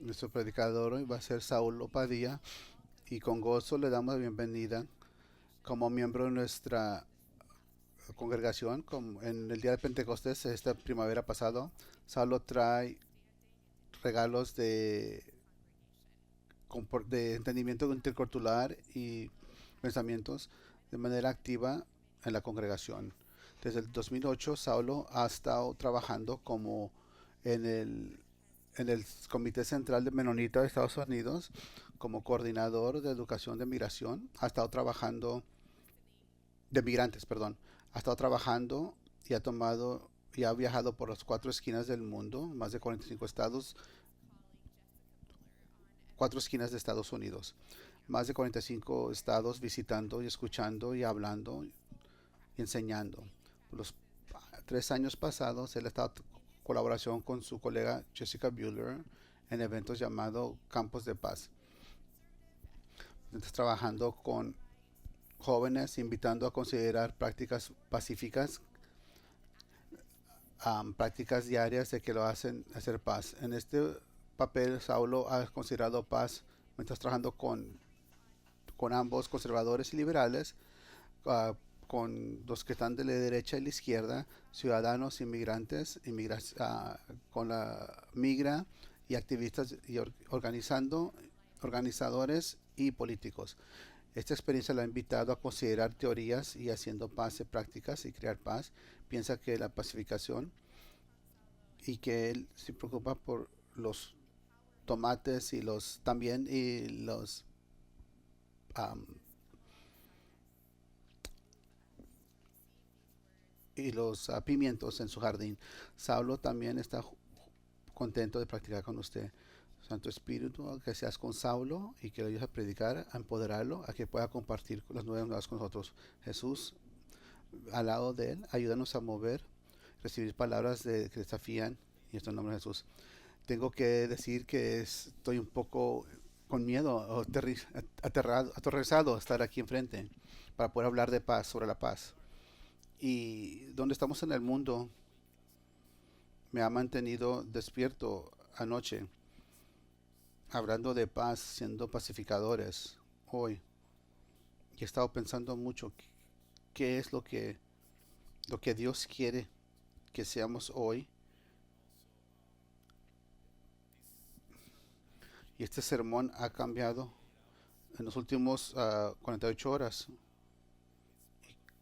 Nuestro predicador hoy va a ser Saulo Padilla y con gozo le damos la bienvenida como miembro de nuestra congregación. En el día de Pentecostés, esta primavera pasado, Saulo trae regalos de entendimiento intercultural y pensamientos de manera activa en la congregación. Desde el 2008, Saulo ha estado trabajando como en el Comité Central de Menonitas de Estados Unidos como coordinador de educación de migración. Ha estado trabajando de migrantes, perdón. Ha estado trabajando y ha tomado y ha viajado por las cuatro esquinas del mundo, más de 45 estados, cuatro esquinas de Estados Unidos, más de 45 estados visitando y escuchando y hablando y enseñando. Los 3 años pasados, él ha estado en colaboración con su colega Jessica Bueller en eventos llamados Campos de Paz. Está trabajando con jóvenes, invitando a considerar prácticas pacíficas, prácticas diarias de que lo hacen hacer paz. En este papel, Saulo ha considerado paz mientras trabajando con ambos conservadores y liberales, uh, con los que están de la derecha y la izquierda, ciudadanos, inmigrantes, con la migra y activistas y organizadores y políticos. Esta experiencia la ha invitado a considerar teorías y haciendo paz de prácticas y crear paz. Piensa que la pacificación y que él se preocupa por los tomates y los también um, pimientos en su jardín. Saulo también está contento de practicar con usted. Santo Espíritu, que seas con Saulo y que lo ayudes a predicar, a empoderarlo, a que pueda compartir las nuevas con nosotros. Jesús, al lado de él, ayúdanos a mover, recibir palabras que desafían, y esto en nombre de Jesús. Tengo que decir que estoy un poco con miedo, aterrorizado a estar aquí enfrente para poder hablar de paz, sobre la paz. Y donde estamos en el mundo me ha mantenido despierto anoche, hablando de paz, siendo pacificadores hoy. Y he estado pensando mucho qué es lo que Dios quiere que seamos hoy. Y este sermón ha cambiado en los últimos 48 horas.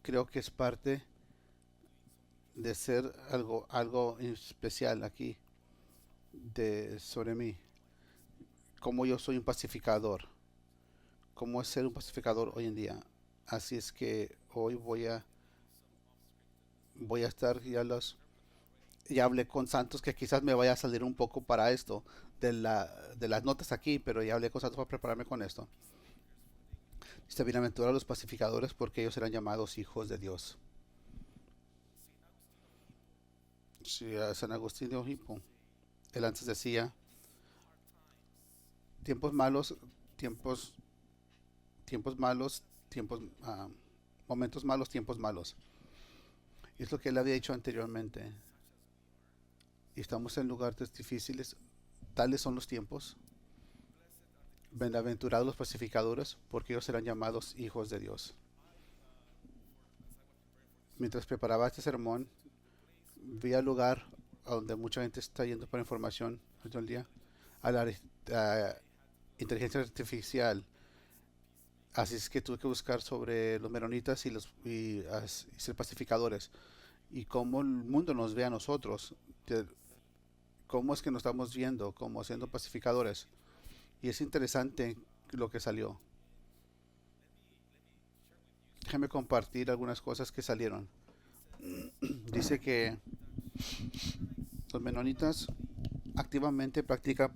Creo que es parte de ser algo especial aquí sobre mí. Cómo yo soy un pacificador. Cómo es ser un pacificador hoy en día. Así es que hoy voy a estar ya hablé con Santos que quizás me vaya a salir un poco para esto de las notas aquí, pero ya hablé con Santos para prepararme con esto. Dice, bienaventurados los pacificadores porque ellos serán llamados hijos de Dios. Sí, a San Agustín de Hippo. Él antes decía, tiempos malos, tiempos, tiempos malos, momentos malos, tiempos malos. Y es lo que él había dicho anteriormente. Y estamos en lugares difíciles, tales son los tiempos. Bienaventurados los pacificadores, porque ellos serán llamados hijos de Dios. Mientras preparaba este sermón, vi al lugar a donde mucha gente está yendo para información todo el día, a la a inteligencia artificial. Así es que tuve que buscar sobre los menonitas y ser pacificadores y cómo el mundo nos ve a nosotros, cómo es que nos estamos viendo como siendo pacificadores. Y es interesante lo que salió. Déjame compartir algunas cosas que salieron. Dice que los menonitas activamente practican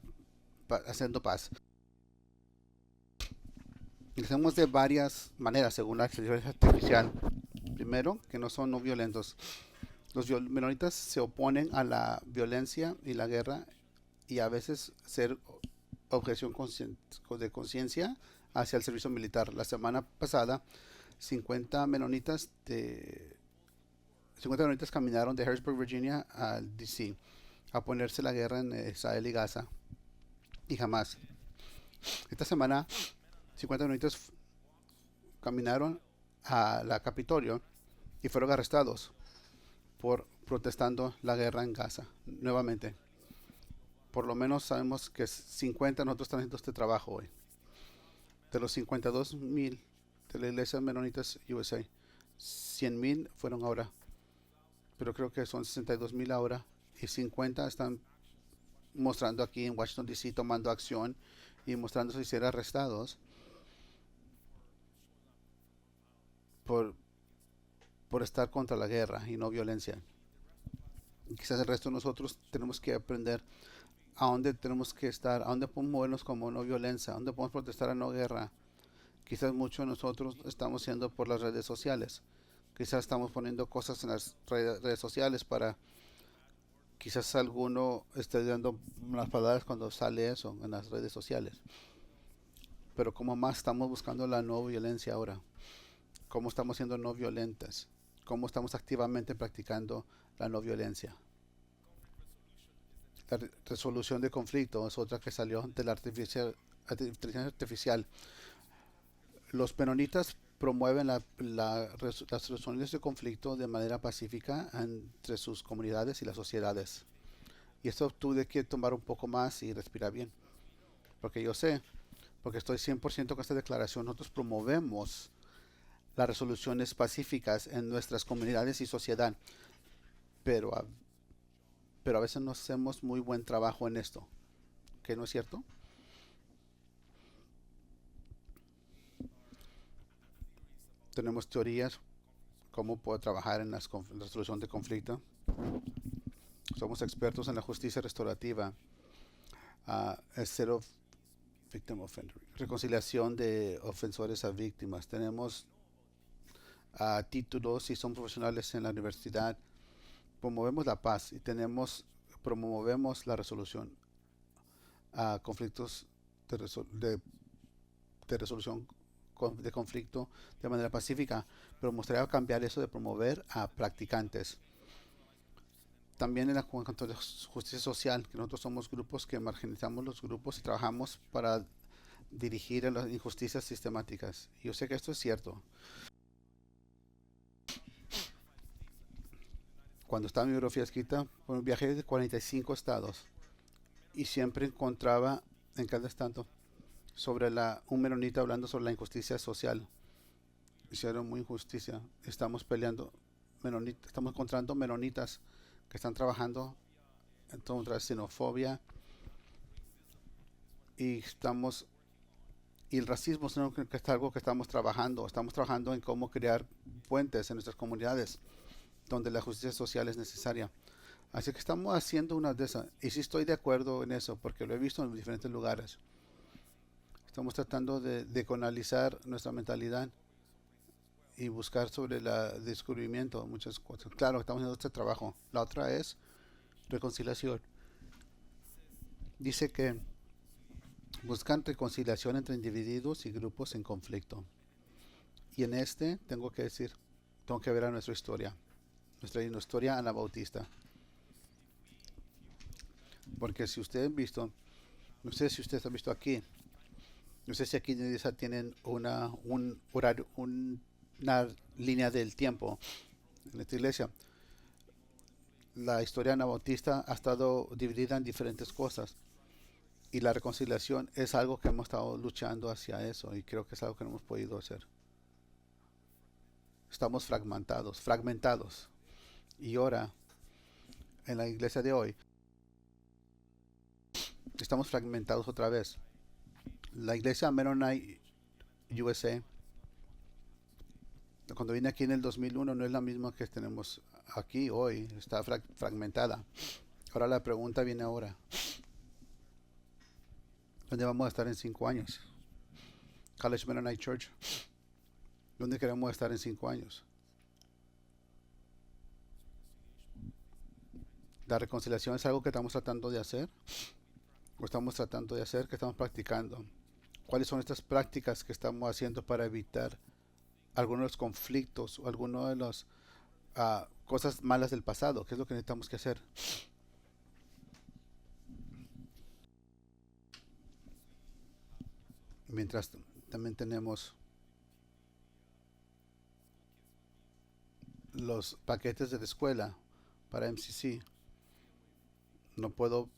haciendo paz. Y lo hacemos de varias maneras según la inteligencia artificial. Primero, que no son no violentos. Los menonitas se oponen a la violencia y la guerra y a veces ser objeción de conciencia hacia el servicio militar. La semana pasada, 50 menonitas de 50 menonitas caminaron de Harrisburg, Virginia, al DC a ponerse la guerra en Israel y Gaza. y jamás. Esta semana 50 menonitas caminaron a la Capitolio y fueron arrestados por protestando la guerra en Gaza nuevamente. Por lo menos sabemos que 50 nosotros estamos haciendo este trabajo hoy. De los 52,000 de la iglesia menonitas USA, 100,000 fueron ahora, pero creo que son 62,000 ahora y 50 están mostrando aquí en Washington DC tomando acción y mostrándose ser arrestados por, por estar contra la guerra y no violencia. Y quizás el resto de nosotros tenemos que aprender a dónde tenemos que estar, a dónde podemos movernos como no violencia, a dónde podemos protestar a no guerra. Quizás muchos de nosotros estamos haciendo por las redes sociales. Quizás estamos poniendo cosas en las redes sociales para quizás alguno esté dando unas palabras cuando sale eso en las redes sociales. Pero como más estamos buscando la no violencia ahora, cómo estamos siendo no violentas, cómo estamos activamente practicando la no violencia. La resolución de conflicto es otra que salió de la inteligencia artificial. Los menonitas promueven las resoluciones de conflicto de manera pacífica entre sus comunidades y las sociedades. Y esto tuve que tomar un poco más y respirar bien. Porque yo sé, porque estoy 100% con esta declaración, nosotros promovemos las resoluciones pacíficas en nuestras comunidades y sociedad. Pero a veces no hacemos muy buen trabajo en esto. ¿Que no es cierto? Tenemos teorías cómo puedo trabajar en la resolución de conflicto. Somos expertos en la justicia restaurativa, zero victim offender, reconciliación de ofensores a víctimas. Tenemos títulos y son profesionales en la universidad. Promovemos la paz y promovemos la resolución a conflictos de, de resolución de conflicto de manera pacífica, pero me gustaría cambiar eso de promover a practicantes. También en la justicia social, que nosotros somos grupos que marginalizamos los grupos y trabajamos para dirigir a las injusticias sistemáticas. Yo sé que esto es cierto. Cuando estaba en mi biografía escrita, bueno, viajé de 45 estados y siempre encontraba en cada estado sobre un menonita hablando sobre la injusticia social. Hicieron muy injusticia. Estamos peleando, estamos encontrando menonitas que están trabajando en contra de xenofobia y y el racismo es algo que estamos trabajando en cómo crear puentes en nuestras comunidades donde la justicia social es necesaria. Así que estamos haciendo una de esas, y sí estoy de acuerdo en eso porque lo he visto en diferentes lugares. Estamos tratando de decolonizar nuestra mentalidad y buscar sobre el descubrimiento de muchas cosas. Claro, estamos haciendo este trabajo. La otra es reconciliación. Dice que buscan reconciliación entre individuos y grupos en conflicto. Y en tengo que decir, tengo que ver a nuestra historia, nuestra historia anabautista. Porque si ustedes han visto, no sé si ustedes han visto aquí, no sé si aquí tienen un horario, una línea del tiempo en esta iglesia. La historia anabautista ha estado dividida en diferentes cosas y la reconciliación es algo que hemos estado luchando hacia eso y creo que es algo que no hemos podido hacer. Estamos fragmentados y ahora en la iglesia de hoy estamos fragmentados otra vez. La iglesia Mennonite USA, cuando vine aquí en el 2001, no es la misma que tenemos aquí hoy, está fragmentada. Ahora la pregunta viene ahora. ¿Dónde vamos a estar en 5 años? College Mennonite Church. ¿Dónde queremos estar en 5 años? La reconciliación es algo que estamos tratando de hacer. ¿O estamos tratando de hacer? ¿Qué estamos practicando? ¿Cuáles son estas prácticas que estamos haciendo para evitar algunos de los conflictos o algunas de las cosas malas del pasado? ¿Qué es lo que necesitamos que hacer? Mientras también tenemos los paquetes de la escuela para MCC. No puedo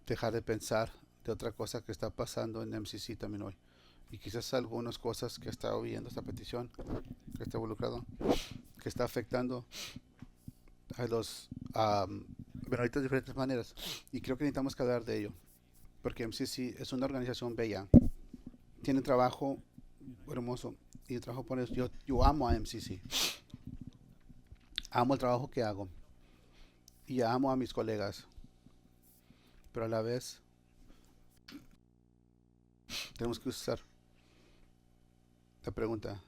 dejar de pensar de otra cosa que está pasando en MCC también hoy. Y quizás algunas cosas que está oyendo esta petición, que está involucrado, que está afectando a los ahorita de diferentes maneras. Y creo que necesitamos que hablar de ello. Porque MCC es una organización bella. Tiene trabajo hermoso. Y el trabajo por eso. Yo amo a MCC. Amo el trabajo que hago. Y amo a mis colegas. Pero a la vez tenemos que usar la pregunta.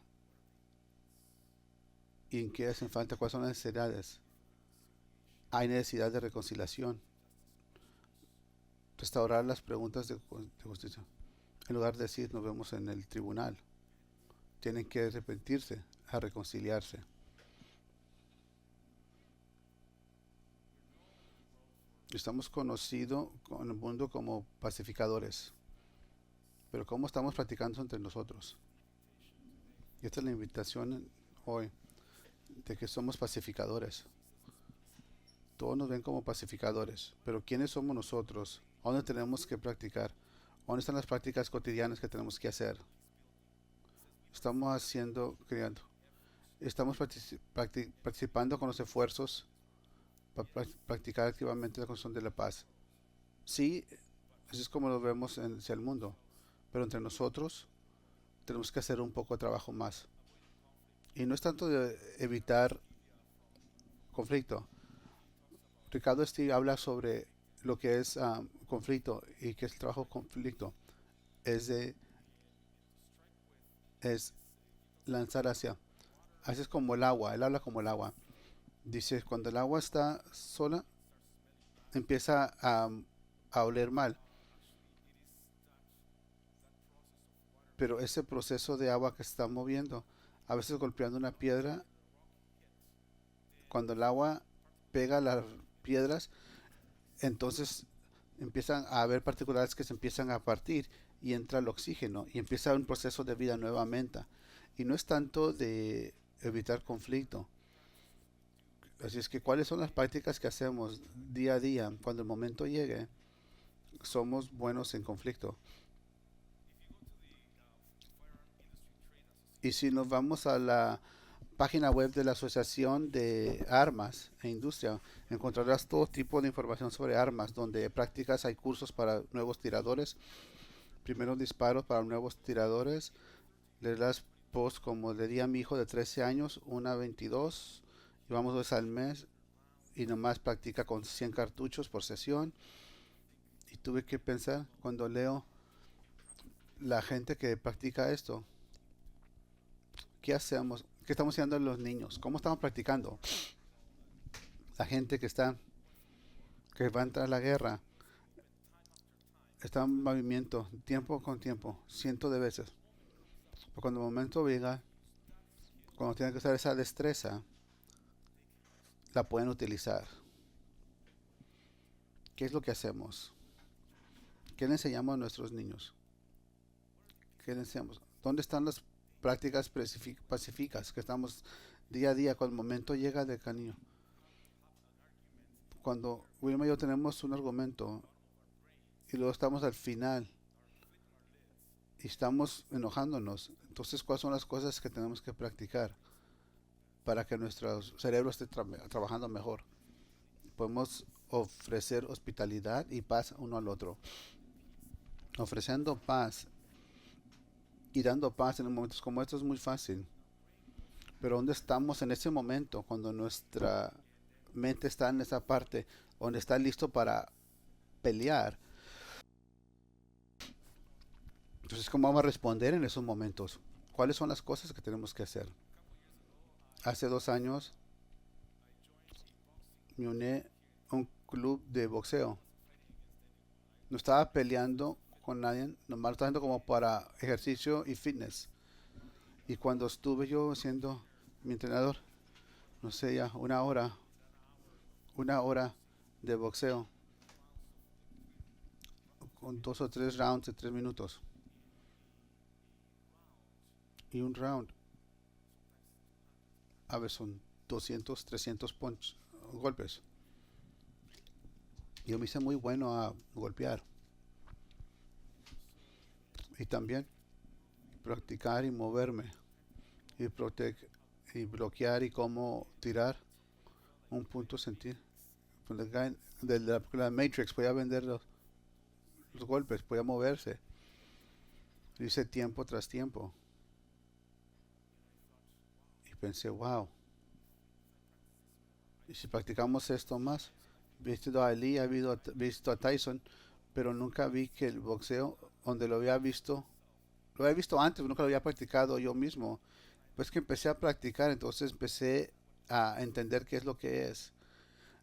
¿Y en qué hacen falta? ¿Cuáles son las necesidades? Hay necesidad de reconciliación. Restaurar las preguntas de justicia. En lugar de decir nos vemos en el tribunal. Tienen que arrepentirse, a reconciliarse. Estamos conocidos en el mundo como pacificadores. Pero ¿cómo estamos practicando entre nosotros? Y esta es la invitación hoy, de que somos pacificadores. Todos nos ven como pacificadores, pero ¿quiénes somos nosotros? ¿Dónde tenemos que practicar? ¿Dónde están las prácticas cotidianas que tenemos que hacer? Estamos creando. Estamos participando con los esfuerzos para practicar activamente la construcción de la paz. Sí, así es como lo vemos hacia el mundo, pero entre nosotros tenemos que hacer un poco de trabajo más. Y no es tanto de evitar conflicto. Ricardo Steve habla sobre lo que es conflicto y que es el trabajo conflicto. Es es lanzar así es como el agua. Él habla como el agua. Dice, cuando el agua está sola, empieza a oler mal. Pero ese proceso de agua que se está moviendo, a veces golpeando una piedra, cuando el agua pega las piedras, entonces empiezan a haber particulares que se empiezan a partir y entra el oxígeno y empieza un proceso de vida nuevamente. Y no es tanto de evitar conflicto. Así es que, ¿cuáles son las prácticas que hacemos día a día? Cuando el momento llegue, somos buenos en conflicto. Y si nos vamos a la página web de la Asociación de Armas e Industria, encontrarás todo tipo de información sobre armas, donde prácticas hay cursos para nuevos tiradores, primeros disparos para nuevos tiradores, leerás posts como le di a mi hijo de 13 años, una 22, y vamos 2 al mes, y nomás practica con 100 cartuchos por sesión. Y tuve que pensar cuando leo la gente que practica esto, ¿qué hacemos? ¿Qué estamos haciendo los niños? ¿Cómo estamos practicando? La gente que va a entrar a la guerra, está en movimiento, tiempo con tiempo, cientos de veces. Pero cuando el momento venga, cuando tienen que usar esa destreza, la pueden utilizar. ¿Qué es lo que hacemos? ¿Qué le enseñamos a nuestros niños? ¿Qué le enseñamos? ¿Dónde están las prácticas pacíficas que estamos día a día cuando el momento llega de cariño? Cuando Wilma y yo tenemos un argumento y luego estamos al final y estamos enojándonos, entonces ¿cuáles son las cosas que tenemos que practicar para que nuestro cerebro esté trabajando mejor? Podemos ofrecer hospitalidad y paz uno al otro. Ofreciendo paz y dando paz en momentos como estos es muy fácil. Pero ¿dónde estamos en ese momento cuando nuestra mente está en esa parte donde está listo para pelear? Entonces, ¿cómo vamos a responder en esos momentos? ¿Cuáles son las cosas que tenemos que hacer? Hace 2 años me uní a un club de boxeo. No estaba peleando con nadie, nomás lo estaba haciendo como para ejercicio y fitness. Y cuando estuve yo siendo mi entrenador, no sé, ya una hora de boxeo, con 2 o 3 rounds de 3 minutos. y un round, a ver, son 200, 300 golpes. Yo me hice muy bueno a golpear y también practicar y moverme y, y bloquear y cómo tirar un punto sentir. De la película Matrix podía vender los golpes, podía moverse. Hice tiempo tras tiempo. Y pensé, wow. Y si practicamos esto más, visto a Ali, he visto a Tyson, pero nunca vi que el boxeo, donde lo había visto antes, pero nunca lo había practicado yo mismo. Pues que empecé a practicar, entonces empecé a entender qué es lo que es.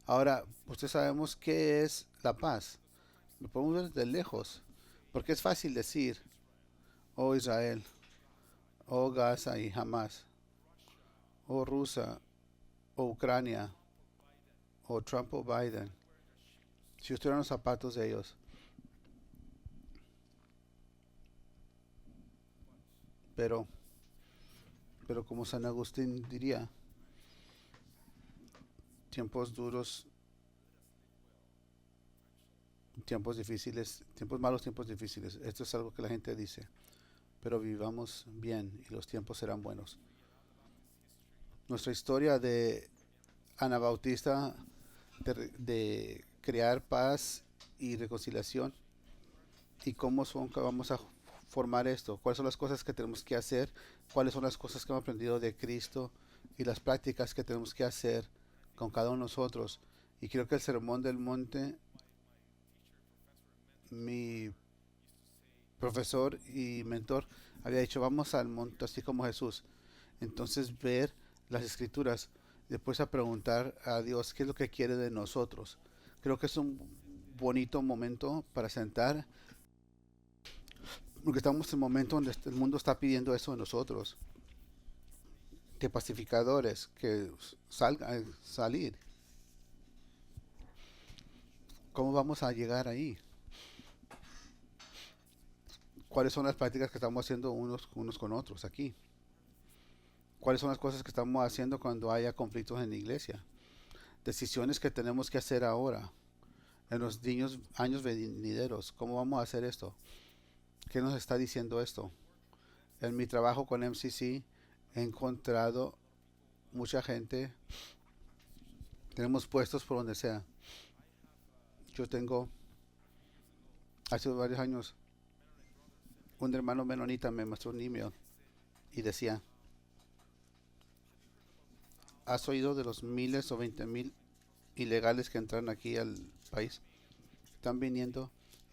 Ahora, ustedes sabemos qué es la paz. Lo podemos ver desde lejos, porque es fácil decir, oh Israel, oh Gaza y Hamas, oh Rusia, o Ucrania, o Trump o Biden. Si estuvieran los zapatos de ellos. Pero, pero como San Agustín diría, tiempos duros, tiempos difíciles, tiempos malos, tiempos difíciles. Esto es algo que la gente dice. Pero vivamos bien y los tiempos serán buenos. Nuestra historia de Ana Bautista de crear paz y reconciliación y cómo vamos a formar esto, cuáles son las cosas que tenemos que hacer, cuáles son las cosas que hemos aprendido de Cristo y las prácticas que tenemos que hacer con cada uno de nosotros. Y creo que el Sermón del Monte, mi profesor y mentor había dicho, vamos al monte así como Jesús. Entonces ver las escrituras, después a preguntar a Dios qué es lo que quiere de nosotros. Creo que es un bonito momento para sentar, porque estamos en un momento donde el mundo está pidiendo eso de nosotros, que pacificadores, que salgan, salir. ¿Cómo vamos a llegar ahí? ¿Cuáles son las prácticas que estamos haciendo unos con otros aquí? ¿Cuáles son las cosas que estamos haciendo cuando haya conflictos en la iglesia? Decisiones que tenemos que hacer ahora, en los años venideros. ¿Cómo vamos a hacer esto? ¿Qué nos está diciendo esto? En mi trabajo con MCC he encontrado mucha gente, tenemos puestos por donde sea. Yo tengo, hace varios años, un hermano menonita me mostró un email y decía, ¿has oído de los miles o 20,000 ilegales que entran aquí al país? Están viniendo,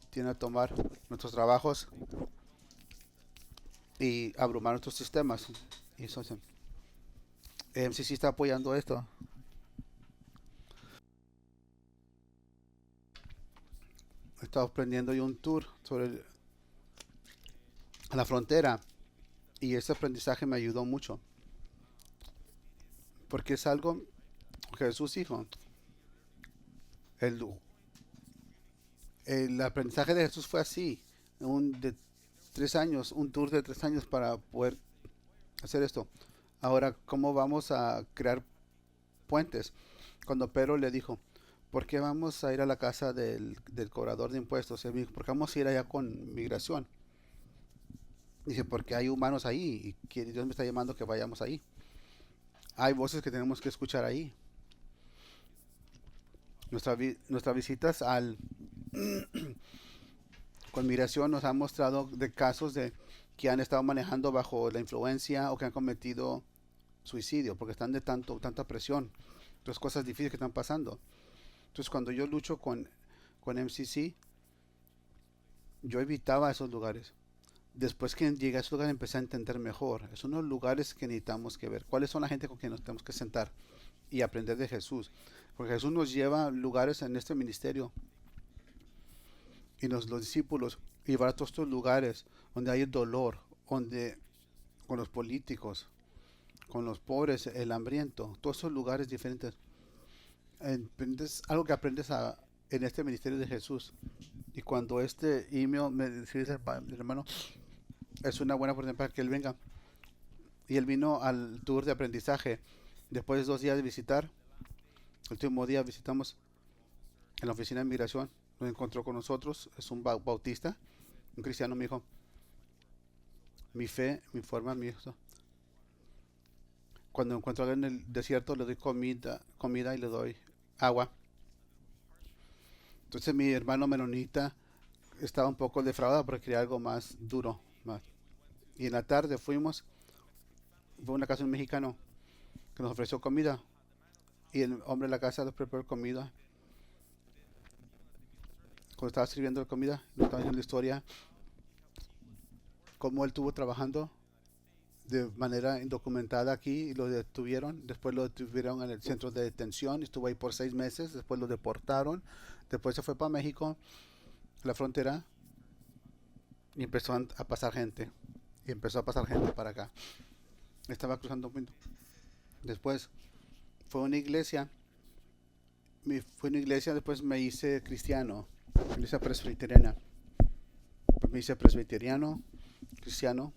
tienen a tomar nuestros trabajos y abrumar nuestros sistemas. Y eso, MCC está apoyando esto. He estado aprendiendo yo un tour sobre la frontera y ese aprendizaje me ayudó mucho porque es algo que Jesús dijo. El, el aprendizaje de Jesús fue así, de 3 años, un tour de 3 años para poder hacer esto. Ahora, ¿cómo vamos a crear puentes? Cuando Pedro le dijo, ¿por qué vamos a ir a la casa del cobrador de impuestos? Él dijo, ¿por qué vamos a ir allá con migración? Dice, porque hay humanos ahí y que Dios me está llamando que vayamos ahí. Hay voces que tenemos que escuchar ahí. Nuestras visitas con migración nos han mostrado de casos de que han estado manejando bajo la influencia o que han cometido suicidio porque están de tanta presión. Entonces cosas difíciles que están pasando. Entonces cuando yo lucho con MCC, yo evitaba esos lugares. Después que llegué a esos lugares empecé a entender mejor. Son los lugares que necesitamos que ver. ¿Cuáles son la gente con quien nos tenemos que sentar y aprender de Jesús? Porque Jesús nos lleva a lugares en este ministerio y los discípulos llevar a todos estos lugares donde hay dolor, donde con los políticos, con los pobres, el hambriento, todos esos lugares diferentes. Es algo que aprendes en este ministerio de Jesús. Y cuando este email me dice, hermano, es una buena oportunidad para que él venga. Y él vino al tour de aprendizaje. Después de 2 días de visitar, el último día visitamos en la oficina de inmigración. Nos encontró con nosotros. Es un bautista, un cristiano. Me dijo, mi fe, mi forma, mi eso. Cuando encuentro a alguien en el desierto, le doy comida y le doy agua. Entonces mi hermano menonita estaba un poco defraudado porque quería algo más duro. Más. Y en la tarde fue a una casa de un mexicano que nos ofreció comida. Y el hombre de la casa nos preparó comida. Cuando estaba sirviendo la comida, nos estaba diciendo la historia, cómo él estuvo trabajando de manera indocumentada aquí y lo detuvieron. Después lo detuvieron en el centro de detención. Estuvo ahí por 6 meses. Después lo deportaron. Después se fue para México, la frontera, y empezó a pasar gente. Y empezó a pasar gente para acá. Estaba cruzando un punto. Después fue a una iglesia. Fue a una iglesia, después me hice cristiano. Iglesia presbiteriana. Me hice presbiteriano, cristiano,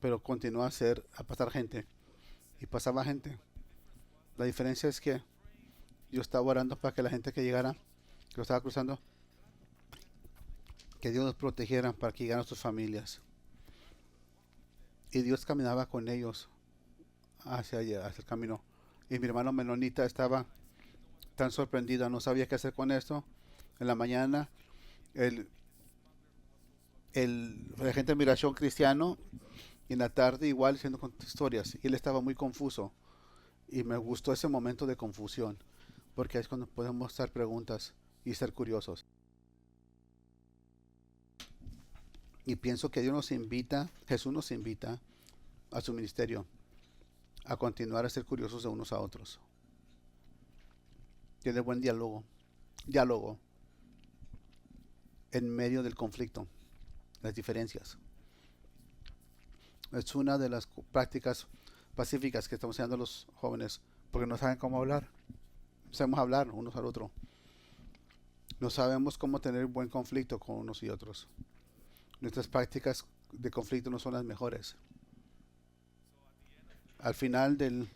pero continuó a pasar gente. Y pasaba gente. La diferencia es que yo estaba orando para que la gente que llegara, que lo estaba cruzando, que Dios los protegiera para que llegaran sus familias. Y Dios caminaba con ellos hacia allá, hacia el camino. Y mi hermano menonita estaba tan sorprendida, no sabía qué hacer con esto. En la mañana, el, el agente de migración cristiano, y en la tarde igual haciendo historias. Y él estaba muy confuso. Y me gustó ese momento de confusión, porque es cuando podemos hacer preguntas y ser curiosos. Y pienso que Dios nos invita, Jesús nos invita a su ministerio, a continuar a ser curiosos de unos a otros. Tiene buen diálogo en medio del conflicto, las diferencias. Es una de las prácticas pacíficas que estamos enseñando a los jóvenes, porque no saben cómo hablar. Sabemos hablar unos al otro. No sabemos cómo tener buen conflicto con unos y otros. Nuestras prácticas de conflicto no son las mejores. Al final de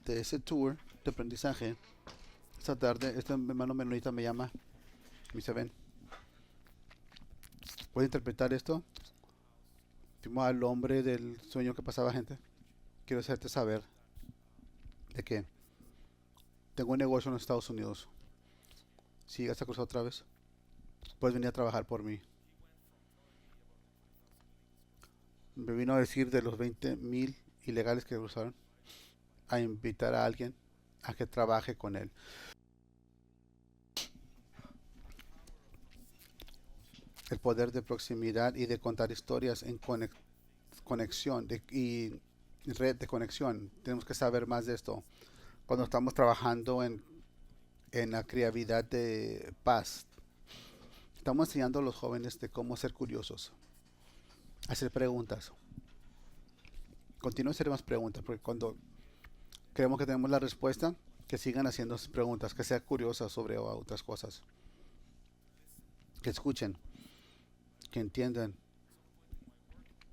ese tour de aprendizaje, esta tarde, este hermano menonita me llama, me dice, ven, ¿puedes interpretar esto? Fuimos al hombre del sueño que pasaba gente. Quiero hacerte saber de que tengo un negocio en los Estados Unidos. Si llegas a cruzar otra vez, puedes venir a trabajar por mí. Me vino a decir de los 20,000 ilegales que cruzaron, a invitar a alguien a que trabaje con él. El poder de proximidad y de contar historias en conexión y red de conexión. Tenemos que saber más de esto cuando estamos trabajando en la creatividad de paz. Estamos enseñando a los jóvenes de cómo ser curiosos, hacer preguntas. Continúen a hacer más preguntas, porque cuando creemos que tenemos la respuesta, que sigan haciendo preguntas, que sean curiosas sobre otras cosas, que escuchen, que entiendan.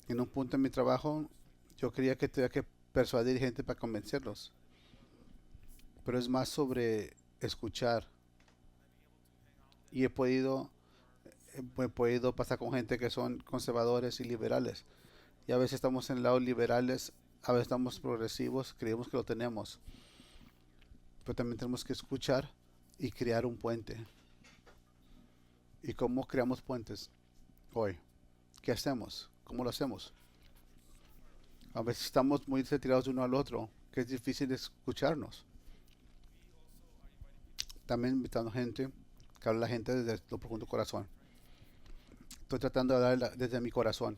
En un punto en mi trabajo, yo creía que tenía que persuadir gente para convencerlos, pero es más sobre escuchar. Y he podido pasar con gente que son conservadores y liberales. Y a veces estamos en el lado liberales, a veces estamos progresivos, creemos que lo tenemos. Pero también tenemos que escuchar y crear un puente. ¿Y cómo creamos puentes hoy? ¿Qué hacemos? ¿Cómo lo hacemos? A veces estamos muy retirados de uno al otro, que es difícil escucharnos. También invitando gente, que habla la gente desde lo profundo corazón. Estoy tratando de hablar desde mi corazón,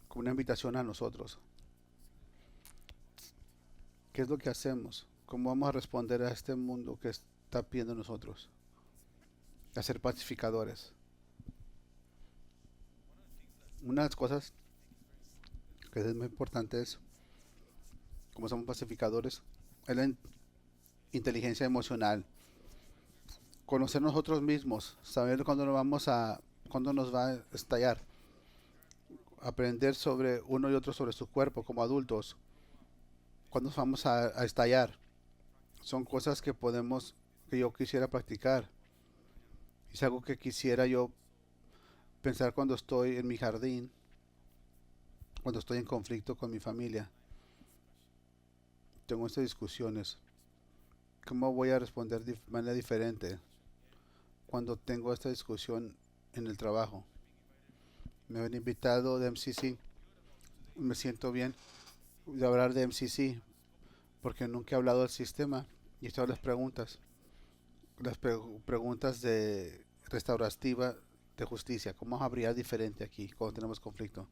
como una invitación a nosotros. ¿Qué es lo que hacemos? ¿Cómo vamos a responder a este mundo que está pidiendo nosotros? A ser pacificadores. Una de las cosas que es muy importante es, como somos pacificadores, es la inteligencia emocional. Conocer nosotros mismos, saber cuándo nos va a estallar. aprender sobre uno y otro sobre su cuerpo como adultos. ¿Cuándo vamos a estallar? Son cosas que yo quisiera practicar. Es algo que quisiera yo pensar cuando estoy en mi jardín, cuando estoy en conflicto con mi familia. Tengo estas discusiones. ¿Cómo voy a responder de manera diferente cuando tengo esta discusión en el trabajo? Me han invitado de MCC. Me siento bien de hablar de MCC porque nunca he hablado del sistema y todas las preguntas. Preguntas de restaurativa de justicia. ¿Cómo habría diferente aquí cuando tenemos conflicto?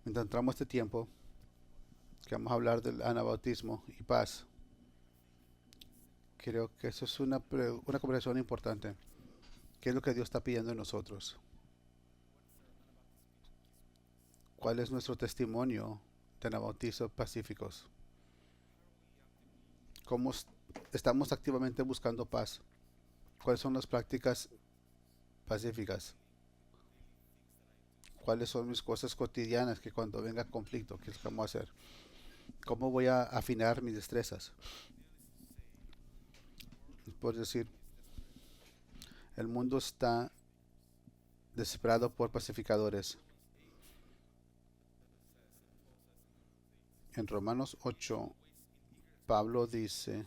Mientras entramos este tiempo, que vamos a hablar del anabautismo y paz, creo que eso es una conversación importante. ¿Qué es lo que Dios está pidiendo de nosotros? ¿Cuál es nuestro testimonio de anabautizos pacíficos? ¿Cómo estamos activamente buscando paz? ¿Cuáles son las prácticas pacíficas? ¿Cuáles son mis cosas cotidianas que cuando venga conflicto, qué es lo que vamos a hacer? ¿Cómo voy a afinar mis destrezas? Por decir, el mundo está desesperado por pacificadores. En Romanos 8, Pablo dice,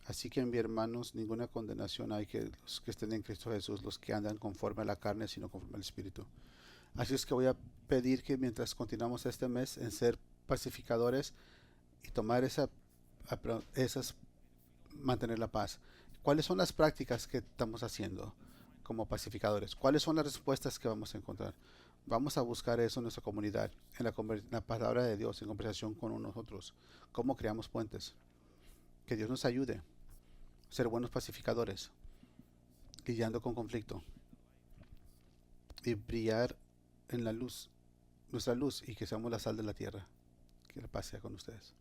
así que, mi hermanos, ninguna condenación hay que los que estén en Cristo Jesús, los que andan conforme a la carne, sino conforme al Espíritu. Así es que voy a pedir que mientras continuamos este mes en ser pacificadores y tomar esas, mantener la paz. ¿Cuáles son las prácticas que estamos haciendo como pacificadores? ¿Cuáles son las respuestas que vamos a encontrar? Vamos a buscar eso en nuestra comunidad, en la palabra de Dios, en conversación con nosotros. ¿Cómo creamos puentes? Que Dios nos ayude a ser buenos pacificadores, lidiando con conflicto y brillar en la luz, nuestra luz, y que seamos la sal de la tierra. Que la paz sea con ustedes.